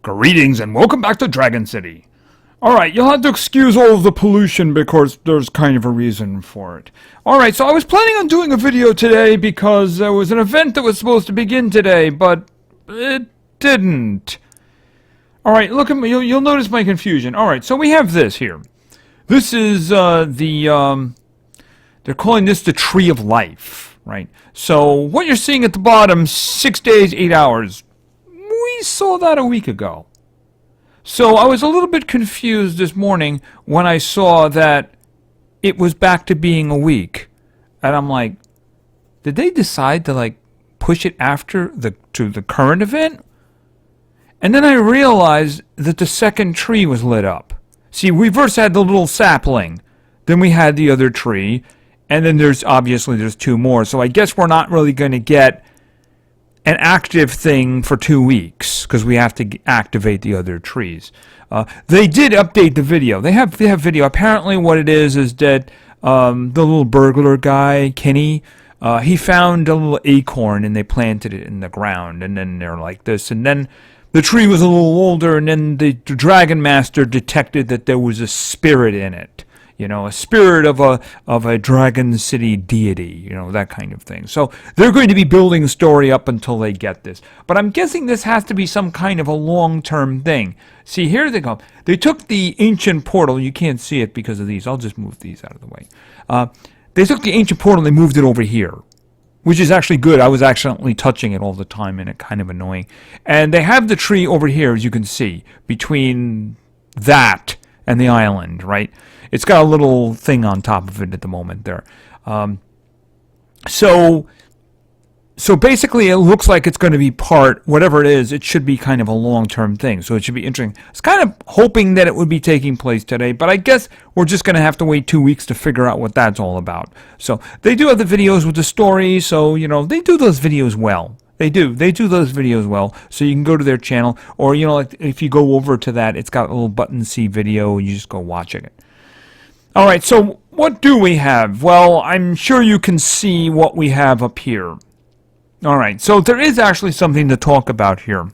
Greetings and welcome back to Dragon City. Alright, you'll have to excuse all of the pollution because there's kind of a reason for it. Alright, so I was planning on doing a video today because there was an event that was supposed to begin today, but it didn't. Alright, look at me, you'll notice my confusion. Alright, so we have this here. This is they're calling this the Tree of Life, right? So what you're seeing at the bottom, 6 days, 8 hours. We saw that a week ago. So I was a little bit confused this morning when I saw that it was back to being a week. And I'm like, did they decide to push it after to the current event? And then I realized that the second tree was lit up. See, we first had the little sapling, then we had the other tree, and then there's two more. So I guess we're not really going to get an active thing for 2 weeks because we have to activate the other trees. They did update the video. They have video. Apparently what it is that the little burglar guy, Kenny, he found a little acorn and they planted it in the ground, and then they're like this, and then the tree was a little older, and then the Dragon Master detected that there was a spirit in it. A spirit of a Dragon City deity, that kind of thing. So they're going to be building the story up until they get this. But I'm guessing this has to be some kind of a long-term thing. See, here they go. They took the ancient portal. You can't see it because of these. I'll just move these out of the way. They took the ancient portal and they moved it over here, which is actually good. I was accidentally touching it all the time, and it's kind of annoying. And they have the tree over here, as you can see, between that and the island, right? It's got a little thing on top of it at the moment there. So basically it looks like it's going to be whatever it is, it should be kind of a long-term thing. So it should be interesting. I was kind of hoping that it would be taking place today, but I guess we're just going to have to wait 2 weeks to figure out what that's all about. So they do have the videos with the story, so, they do those videos well. They do those videos well, so you can go to their channel, or, if you go over to that, it's got a little button C video, and you just go watching it. Alright, so what do we have? Well, I'm sure you can see what we have up here. Alright, so there is actually something to talk about here.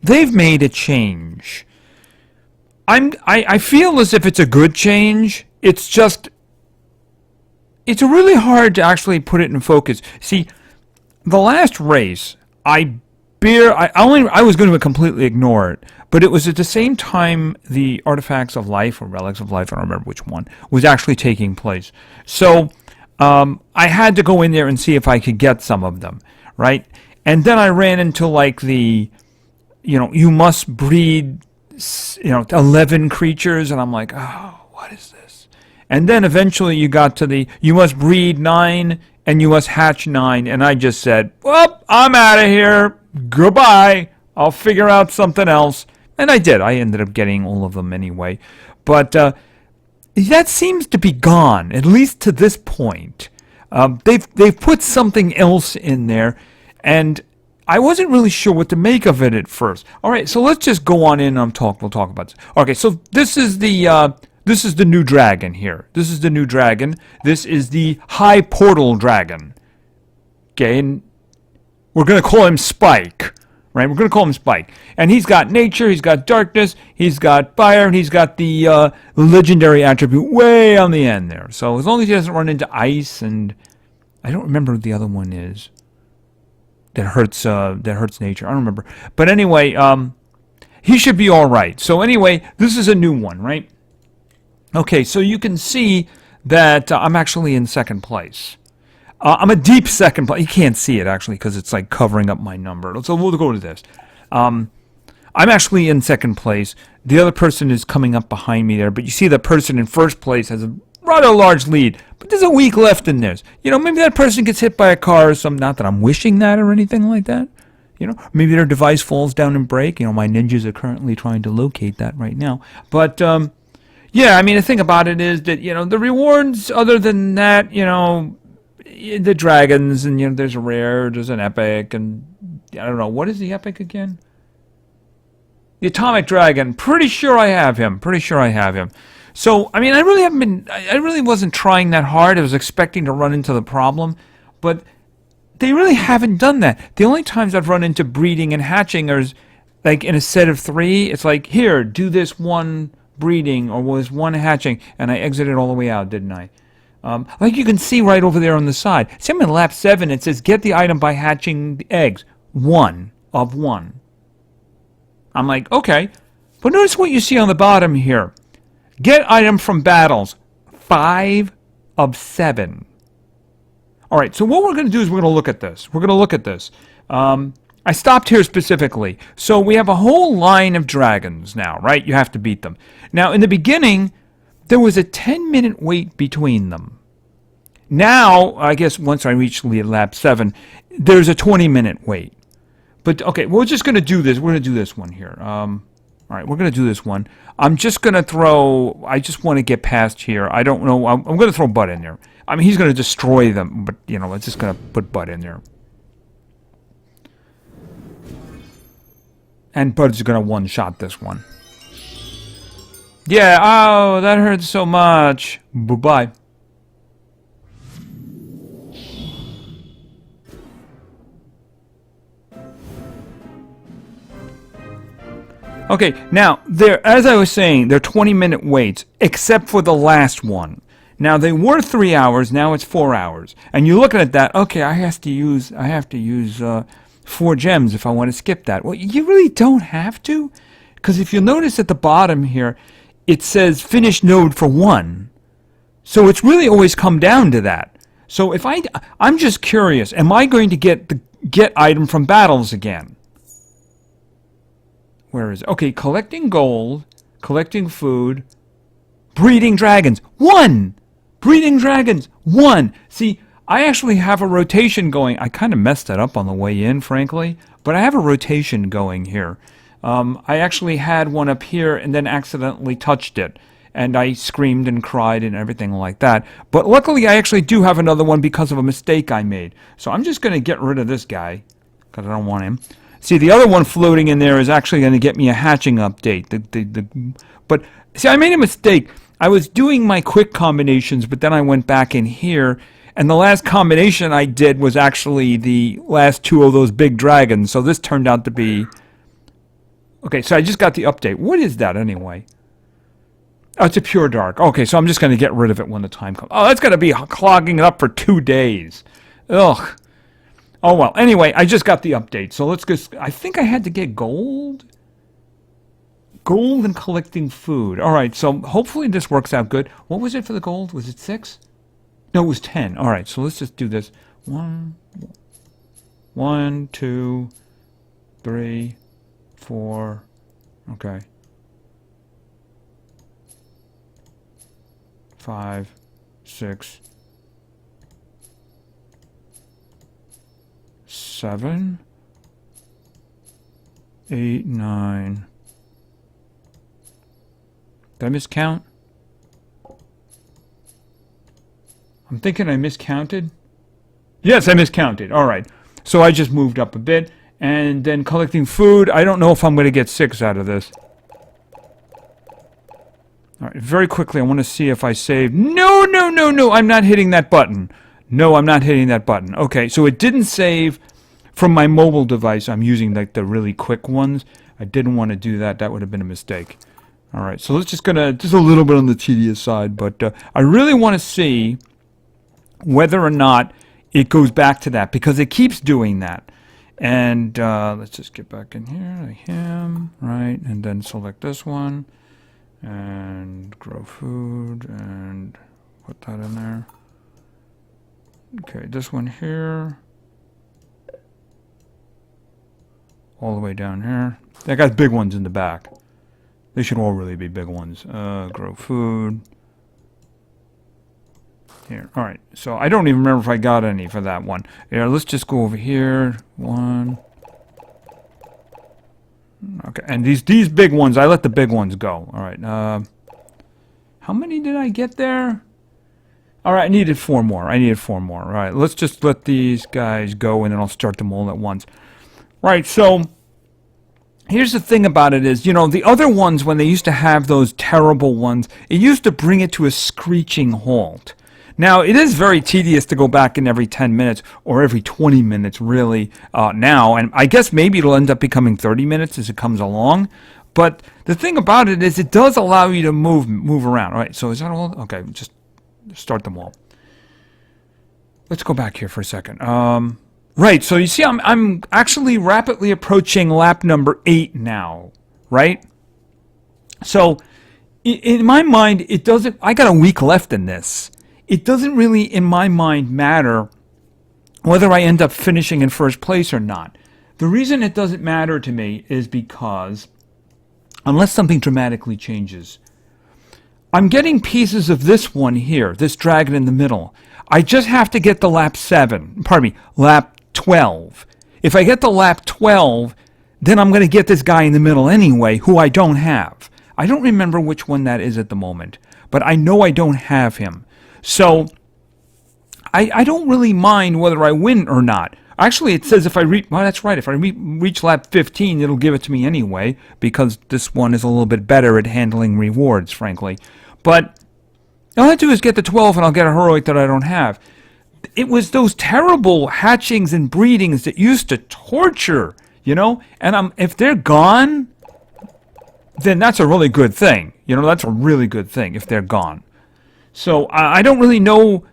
They've made a change. I feel as if it's a good change. It's really hard to actually put it in focus. See, the last race, I was going to completely ignore it, but it was at the same time the Artifacts of Life or Relics of Life, I don't remember which one, was actually taking place. So I had to go in there and see if I could get some of them, right? And then I ran into you must breed 11 creatures, and I'm like, oh, what is this? And then eventually you got to you must breed 9 and you must hatch 9, and I just said, well, I'm out of here. Goodbye. I'll figure out something else. And I did. I ended up getting all of them anyway. But that seems to be gone, at least to this point. They've put something else in there, and I wasn't really sure what to make of it at first. All right, so let's just go on in and we'll talk about this. Okay, so this is the new dragon here. This is the new dragon. This is the High Portal Dragon. Okay, and we're going to call him Spike. Right? We're going to call him Spike. And he's got nature, he's got darkness, he's got fire, and he's got the legendary attribute way on the end there. So as long as he doesn't run into ice, and I don't remember what the other one is that hurts nature. I don't remember. But anyway, he should be all right. So anyway, this is a new one, right? Okay, so you can see that I'm actually in second place. I'm a deep second place. You can't see it, actually, because it's covering up my number. So we'll go to this. I'm actually in second place. The other person is coming up behind me there. But you see the person in first place has a rather large lead. But there's a week left in this. Maybe that person gets hit by a car or something. Not that I'm wishing that or anything like that. Maybe their device falls down and breaks. My ninjas are currently trying to locate that right now. But, yeah, I mean, the thing about it is that, the rewards, other than that, the dragons, and there's a rare, there's an epic, and I don't know, what is the epic again? The Atomic Dragon. Pretty sure I have him. So I mean, I really wasn't trying that hard. I was expecting to run into the problem, but they really haven't done that. The only times I've run into breeding and hatching like in a set of 3, it's like, here, do this one breeding or was one hatching, and I exited all the way out, didn't I? Like you can see right over there on the side. See, I'm in lap 7. It says get the item by hatching the eggs. 1 of 1. I'm like, okay. But notice what you see on the bottom here. Get item from battles. 5 of 7. All right, so what we're going to do is we're going to look at this. We're going to look at this. I stopped here specifically. So we have a whole line of dragons now, right? You have to beat them. Now, in the beginning, there was a 10-minute wait between them. Now, I guess once I reach lap 7, there's a 20-minute wait. But, okay, we're just going to do this. We're going to do this one here. All right, we're going to do this one. I'm just going to throw... I just want to get past here. I don't know. I'm going to throw Bud in there. I mean, he's going to destroy them, but, you know, it's just going to put Bud in there. And Bud's going to one-shot this one. Yeah, oh, that hurts so much. Bye-bye. Okay, now, as I was saying, they're 20-minute waits, except for the last one. Now, they were 3 hours, now it's 4 hours. And you're looking at that, okay, I have to use 4 gems if I want to skip that. Well, you really don't have to, because if you'll notice at the bottom here, it says finish node for 1. So it's really always come down to that. So if I'm just curious, am I going to get the get item from battles again? Where is it? Okay, collecting gold, collecting food, breeding dragons. 1! Breeding dragons. 1! See, I actually have a rotation going. I kind of messed that up on the way in, frankly, but I have a rotation going here. I actually had one up here and then accidentally touched it, and I screamed and cried and everything like that. But luckily, I actually do have another one because of a mistake I made. So I'm just going to get rid of this guy because I don't want him. See, the other one floating in there is actually going to get me a hatching update. But, see, I made a mistake. I was doing my quick combinations, but then I went back in here, and the last combination I did was actually the last 2 of those big dragons. So this turned out to be... Okay, so I just got the update. What is that, anyway? Oh, it's a pure dark. Okay, so I'm just going to get rid of it when the time comes. Oh, that's going to be clogging it up for 2 days. Ugh. Oh, well, anyway, I just got the update, so let's go. I think I had to get gold? Gold and collecting food. All right, so hopefully this works out good. What was it for the gold? Was it 6? No, it was 10. All right, so let's just do this. 1, 2, 3, 4. Okay. 5, 6. 7, 8, 9. Did I miscount? I'm thinking I miscounted. Yes, I miscounted. All right. So I just moved up a bit. And then collecting food. I don't know if I'm going to get 6 out of this. All right. Very quickly, I want to see if I saved. No, no, no, no. I'm not hitting that button. No, I'm not hitting that button. Okay, so it didn't save from my mobile device. I'm using like the really quick ones. I didn't want to do that. That would have been a mistake. All right, so let's just a little bit on the tedious side, but I really want to see whether or not it goes back to that, because it keeps doing that. And let's just get back in here, like him, right, and then select this one, and grow food, and put that in there. Okay, this one here. All the way down here. That got big ones in the back. They should all really be big ones. Grow food. Here. Alright, so I don't even remember if I got any for that one. Yeah, let's just go over here. 1. Okay, and these big ones, I let the big ones go. Alright, how many did I get there? Alright, I needed 4 more. Alright, let's just let these guys go, and then I'll start them all at once. Right, so here's the thing about it is, you know, the other ones, when they used to have those terrible ones, it used to bring it to a screeching halt. Now, it is very tedious to go back in every 10 minutes or every 20 minutes, really, now. And I guess maybe it'll end up becoming 30 minutes as it comes along. But the thing about it is it does allow you to move around. All right, so is that all? Okay, just start them all. Let's go back here for a second. Right, so you see I'm actually rapidly approaching lap number 8 now, right? So in my mind, it doesn't, I got a week left in this. It doesn't really, in my mind, matter whether I end up finishing in first place or not. The reason it doesn't matter to me is because, unless something dramatically changes, I'm getting pieces of this one here, this dragon in the middle. I just have to get the lap 12. If I get the lap 12, then I'm going to get this guy in the middle anyway, who I don't have. I don't remember which one that is at the moment, but I know I don't have him. So I don't really mind whether I win or not. Actually, it says if I reach, well, that's right, if I reach lap 15, it'll give it to me anyway, because this one is a little bit better at handling rewards, frankly. But all I have to do is get the 12 and I'll get a heroic that I don't have. It was those terrible hatchings and breedings that used to torture, you know? And if they're gone, then that's a really good thing. You know, that's a really good thing if they're gone. So I don't really know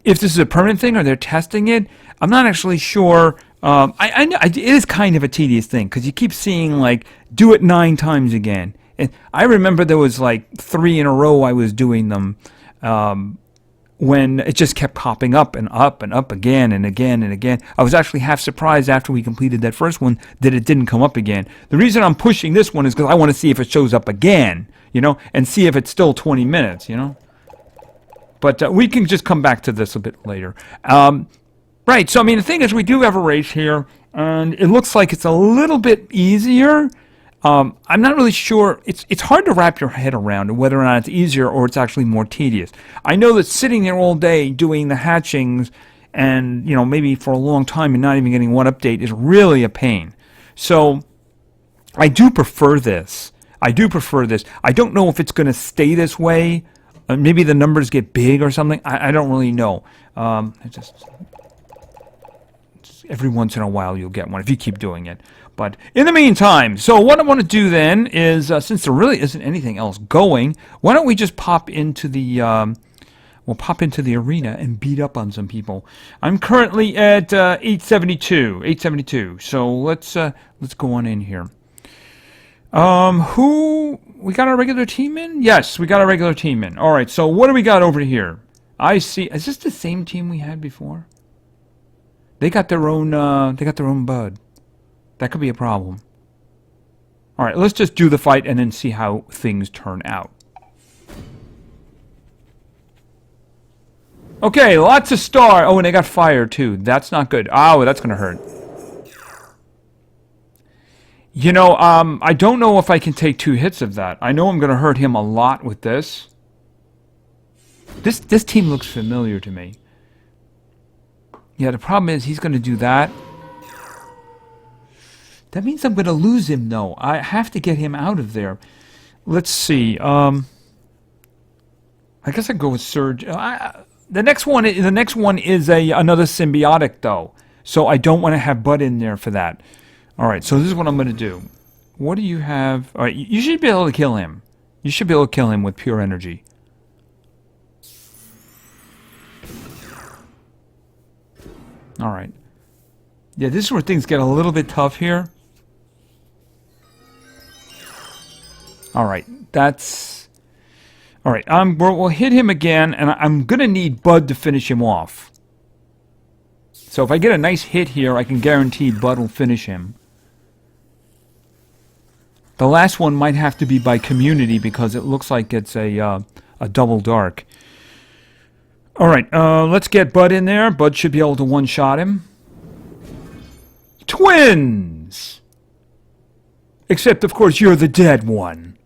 if this is a permanent thing or they're testing it. I'm not actually sure. It is kind of a tedious thing because you keep seeing, like, do it 9 times again. And I remember there was like 3 in a row I was doing them when it just kept popping up and up and up again and again and again. I was actually half surprised after we completed that first one that it didn't come up again. The reason I'm pushing this one is because I want to see if it shows up again, you know, and see if it's still 20 minutes, you know. But we can just come back to this a bit later. Right, so I mean, the thing is, we do have a race here, and it looks like it's a little bit easier. I'm not really sure. It's hard to wrap your head around whether or not it's easier or it's actually more tedious. I know that sitting there all day doing the hatchings and, you know, maybe for a long time and not even getting one update is really a pain. So I do prefer this. I don't know if it's going to stay this way. Maybe the numbers get big or something. I don't really know. Every once in a while you'll get one if you keep doing it. But in the meantime, so what I want to do then is, since there really isn't anything else going, why don't we just pop into the arena and beat up on some people. I'm currently at 872. So let's go on in here. Who we got our regular team in? Yes, we got our regular team in. All right. So what do we got over here? I see. Is this the same team we had before? They got their own. They got their own bud. That could be a problem. All right. Let's just do the fight and then see how things turn out. Okay. Lots of star. Oh, and they got fire too. That's not good. Oh, that's gonna hurt. You know, I don't know if I can take 2 hits of that. I know I'm going to hurt him a lot with this. This team looks familiar to me. Yeah, the problem is he's going to do that. That means I'm going to lose him, though. I have to get him out of there. Let's see. I guess I'd go with Surge. The next one is another symbiotic, though. So I don't want to have Bud in there for that. All right, so this is what I'm going to do. What do you have? All right, you should be able to kill him. You should be able to kill him with pure energy. All right. Yeah, this is where things get a little bit tough here. All right, that's... All right, we'll hit him again, and I'm going to need Bud to finish him off. So if I get a nice hit here, I can guarantee Bud will finish him. The last one might have to be by community because it looks like it's a double dark. All right, let's get Bud in there. Bud should be able to one-shot him. Twins! Except, of course, you're the dead one.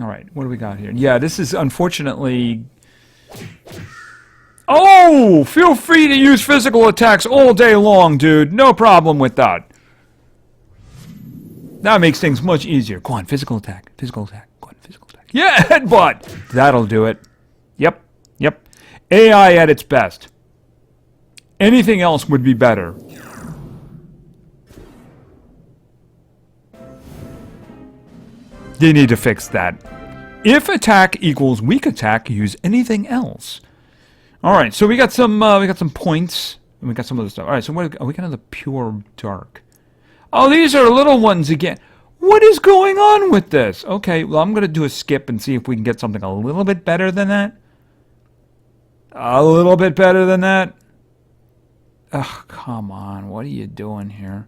All right, what do we got here? Yeah, this is unfortunately... Oh! Feel free to use physical attacks all day long, dude. No problem with that. That makes things much easier. Go on, physical attack. Physical attack. Go on, physical attack. Yeah, headbutt! That'll do it. Yep, yep. AI at its best. Anything else would be better. You need to fix that. If attack equals weak attack, use anything else. All right, so we got some points, and we got some other stuff. All right, so we got another pure dark. Oh, these are little ones again. What is going on with this? Okay, well, I'm gonna do a skip and see if we can get something a little bit better than that. A little bit better than that. Ugh, come on, what are you doing here?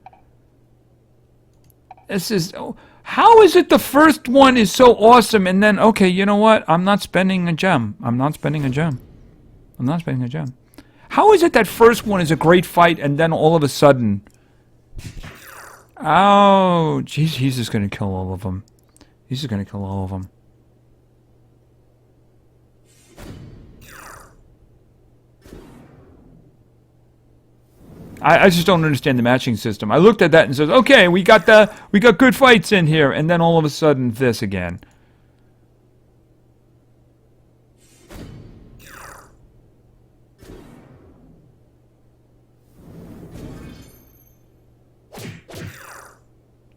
This is. Oh, how is it the first one is so awesome and then, okay, you know what? I'm not spending a gem. I'm not spending a gem. I'm not spending a gem. How is it that first one is a great fight and then all of a sudden... Oh, jeez, he's just going to kill all of them. He's just going to kill all of them. I just don't understand the matching system. I looked at that and says, okay, we got good fights in here, and then all of a sudden this again.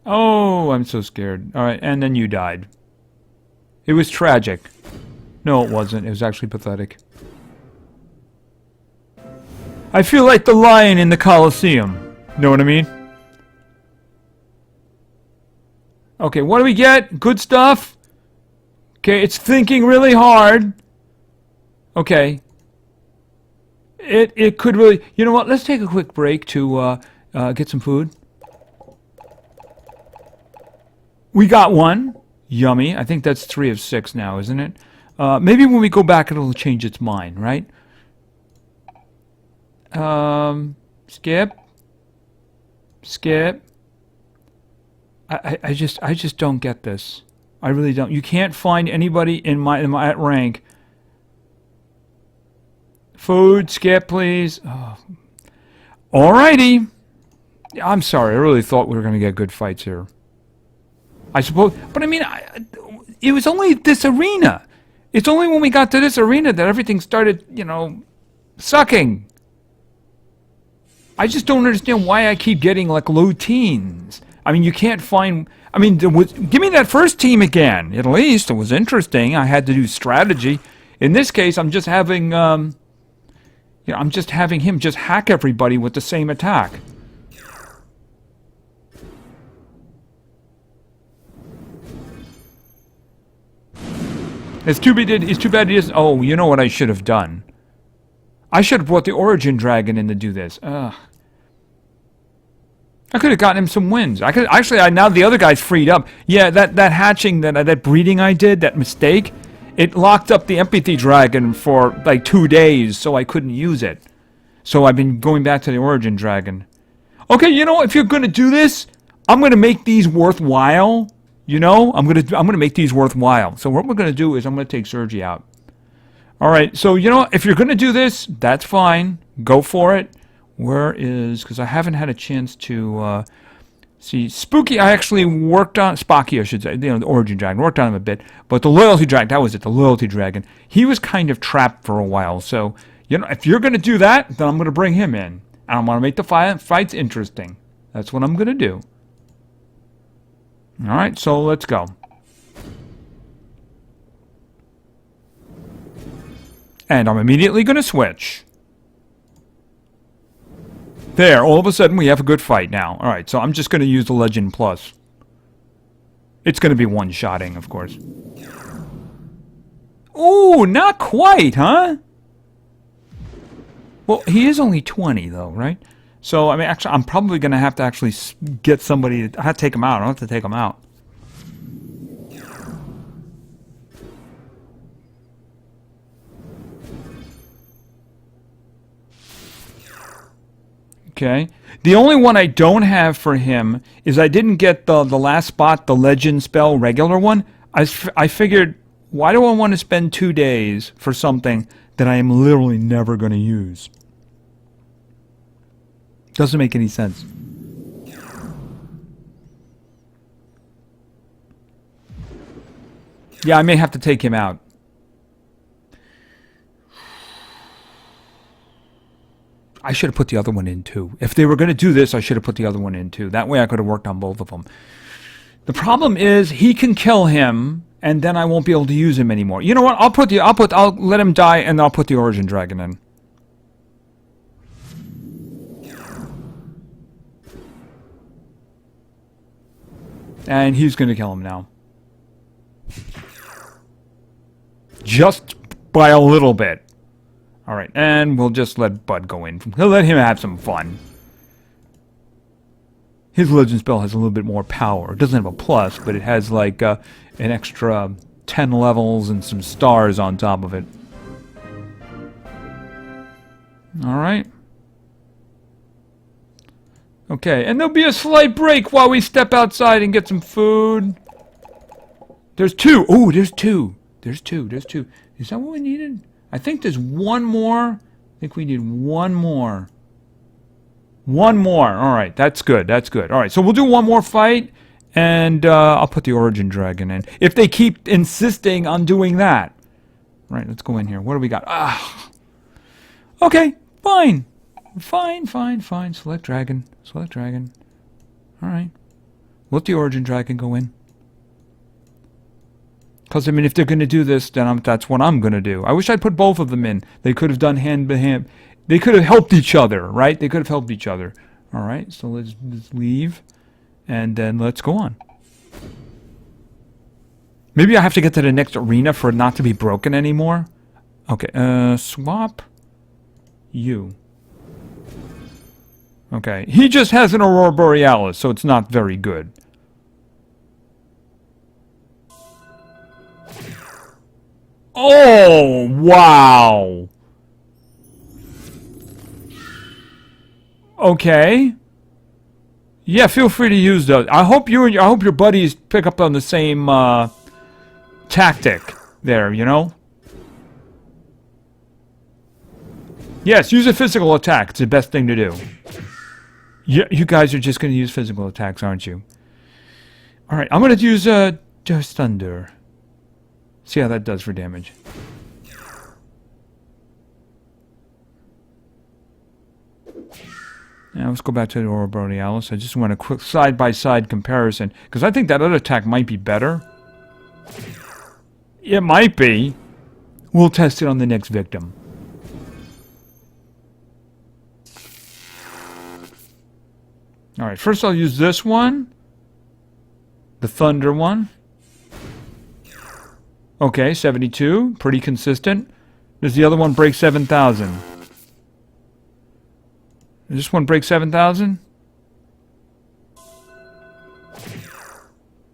Oh, I'm so scared. All right, and then you died. It was tragic. No, it wasn't. It was actually pathetic. I feel like the lion in the Colosseum. Know what I mean? Okay, what do we get? Good stuff? Okay, it's thinking really hard. Okay. It could really... You know what? Let's take a quick break to get some food. We got one. Yummy. I think that's 3 of 6 now, isn't it? Maybe when we go back it'll change its mind, right? Skip. Skip. I just don't get this. I really don't. You can't find anybody in my rank. Food, skip, please. Oh. Alrighty. I'm sorry. I really thought we were going to get good fights here. I suppose, but I mean, it was only this arena. It's only when we got to this arena that everything started, you know, sucking. I just don't understand why I keep getting like low teens. I mean, you can't find. I mean, give me that first team again. At least it was interesting. I had to do strategy. In this case, I'm just having, I'm just having him just hack everybody with the same attack. It's too bad he isn't. Oh, you know what I should have done? I should have brought the Origin Dragon in to do this. Ugh. I could have gotten him some wins. I could actually. Now the other guy's freed up. Yeah, that hatching, that breeding I did, that mistake, it locked up the Empathy Dragon for like 2 days, so I couldn't use it. So I've been going back to the Origin Dragon. Okay, you know, if you're gonna do this, I'm gonna make these worthwhile. You know, I'm gonna make these worthwhile. So what we're gonna do is I'm gonna take Sergi out. All right. So you know, if you're gonna do this, that's fine. Go for it. Where is? Because I haven't had a chance to see Spooky. I actually worked on Spocky, I should say. You know, the Origin Dragon. Worked on him a bit, but the Loyalty Dragon. That was it. The Loyalty Dragon. He was kind of trapped for a while. So you know, if you're gonna do that, then I'm gonna bring him in, and I'm gonna make the fights interesting. That's what I'm gonna do. All right, so let's go. And I'm immediately going to switch. There, all of a sudden we have a good fight now. All right, so I'm just going to use the Legend Plus. It's going to be one-shotting, of course. Ooh, not quite, huh? Well, he is only 20, though, right? So, I mean, actually, I'm probably going to have to actually get somebody to... I have to take him out. I don't have to take him out. Okay. The only one I don't have for him is I didn't get the last spot, the Legend spell, regular one. I figured, why do I want to spend 2 days for something that I am literally never going to use? Doesn't make any sense. Yeah, I may have to take him out. I should have put the other one in too. If they were going to do this, I should have put the other one in too. That way I could have worked on both of them. The problem is he can kill him, and then I won't be able to use him anymore. You know what? I'll let him die, and I'll put the Origin Dragon in. And he's going to kill him now. Just by a little bit. Alright, and we'll just let Bud go in. He'll let him have some fun. His Legend spell has a little bit more power. It doesn't have a plus, but it has like an extra 10 levels and some stars on top of it. Alright. Okay, and there'll be a slight break while we step outside and get some food. There's two. Oh, there's two. There's two. Is that what we needed? I think there's one more. I think we need one more. One more. All right, that's good. That's good. All right, so we'll do one more fight, and I'll put the Origin Dragon in. If they keep insisting on doing that. All right, let's go in here. What do we got? Ah. Okay, fine. Fine. Select Dragon. Select Dragon. All right. Let the Origin Dragon go in. Because, I mean, if they're going to do this, then that's what I'm going to do. I wish I'd put both of them in. They could have done hand to hand. They could have helped each other, right? They could have helped each other. All right, so let's leave. And then let's go on. Maybe I have to get to the next arena for it not to be broken anymore. Okay, swap you. Okay, he just has an Aurora Borealis, so it's not very good. Oh, wow. Okay. Yeah, feel free to use those. I hope your buddies pick up on the same tactic there, you know? Yes, use a physical attack. It's the best thing to do. Yeah, you guys are just going to use physical attacks, aren't you? All right, I'm going to use Just Thunder. See how that does for damage. Now let's go back to the Aurora Borealis. I just want a quick side-by-side comparison, because I think that other attack might be better. It might be. We'll test it on the next victim. Alright, first I'll use this one. The Thunder one. Okay, 72. Pretty consistent. Does the other one break 7,000? Does this one break 7,000?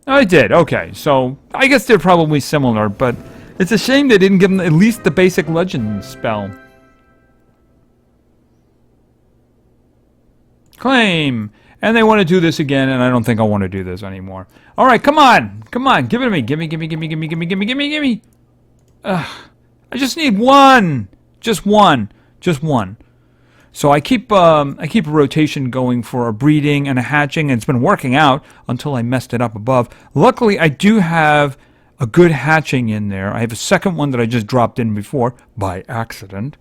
I did. Okay, so I guess they're probably similar, but it's a shame they didn't give them at least the basic legend spell. Claim. And they want to do this again, and I don't think I want to do this anymore. All right, come on. Come on. Give it to me. Gimme. Ugh. I just need one. Just one. So I keep a rotation going for a breeding and a hatching, and it's been working out until I messed it up above. Luckily, I do have a good hatching in there. I have a second one that I just dropped in before by accident.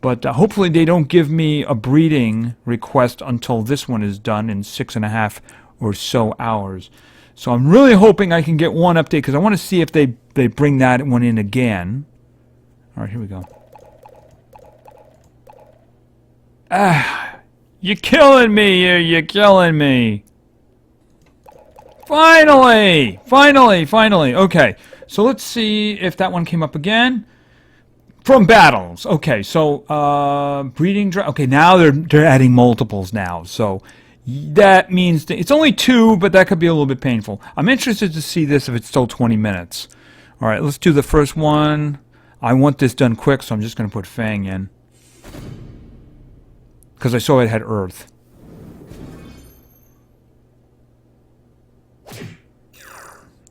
But hopefully they don't give me a breeding request until this one is done in 6.5 or so hours. So I'm really hoping I can get one update, because I want to see if they bring that one in again. All right, here we go. Ah, you're killing me. You're killing me. Finally. Okay, so let's see if that one came up again. From battles. Okay, so breeding. Okay, now they're adding multiples now. So that means it's only 2, but that could be a little bit painful. I'm interested to see this if it's still 20 minutes. All right, let's do the first one. I want this done quick, so I'm just going to put Fang in, because I saw it had Earth.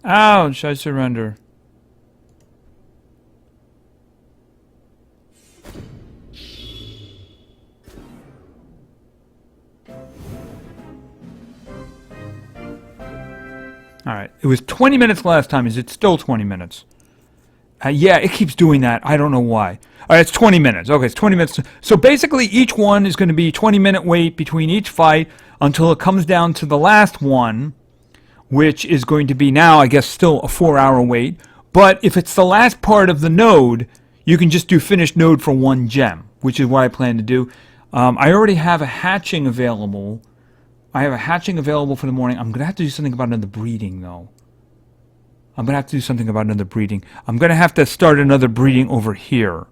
Ouch! I surrender. Alright, it was 20 minutes last time. Is it still 20 minutes? Yeah, it keeps doing that. I don't know why. All right, it's 20 minutes. Okay, it's 20 minutes. So basically, each one is going to be 20-minute wait between each fight until it comes down to the last one, which is going to be now, I guess, still a 4-hour wait. But if it's the last part of the node, you can just do finish node for 1 gem, which is what I plan to do. I already have a hatching available. I have a hatching available for the morning. I'm going to have to do something about another breeding, though. I'm going to have to do something about another breeding. I'm going to have to start another breeding over here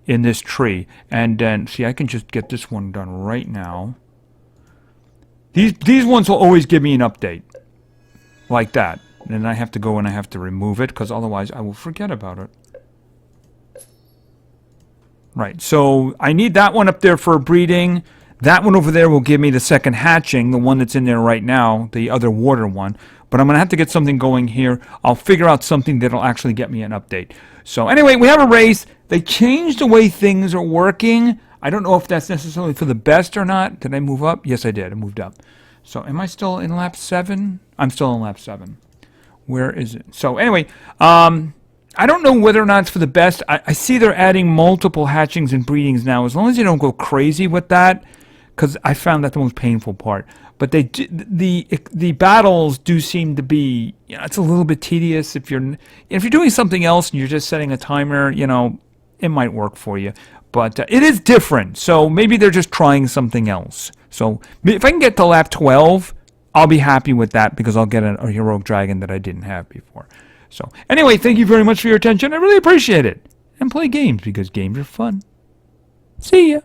in this tree. And then, see, I can just get this one done right now. These ones will always give me an update. Like that. And then I have to go and I have to remove it, because otherwise I will forget about it. Right, so I need that one up there for breeding. That one over there will give me the second hatching, the one that's in there right now, the other water one. But I'm going to have to get something going here. I'll figure out something that'll actually get me an update. So anyway, we have a race. They changed the way things are working. I don't know if that's necessarily for the best or not. Did I move up? Yes, I did. I moved up. So am I still in lap 7? I'm still in lap 7. Where is it? So anyway, I don't know whether or not it's for the best. I see they're adding multiple hatchings and breedings now. As long as you don't go crazy with that, because I found that the most painful part. But the battles do seem to be, it's a little bit tedious. If you're doing something else and you're just setting a timer, it might work for you. But it is different. So maybe they're just trying something else. So if I can get to lap 12, I'll be happy with that, because I'll get a heroic dragon that I didn't have before. So anyway, thank you very much for your attention. I really appreciate it. And play games, because games are fun. See ya.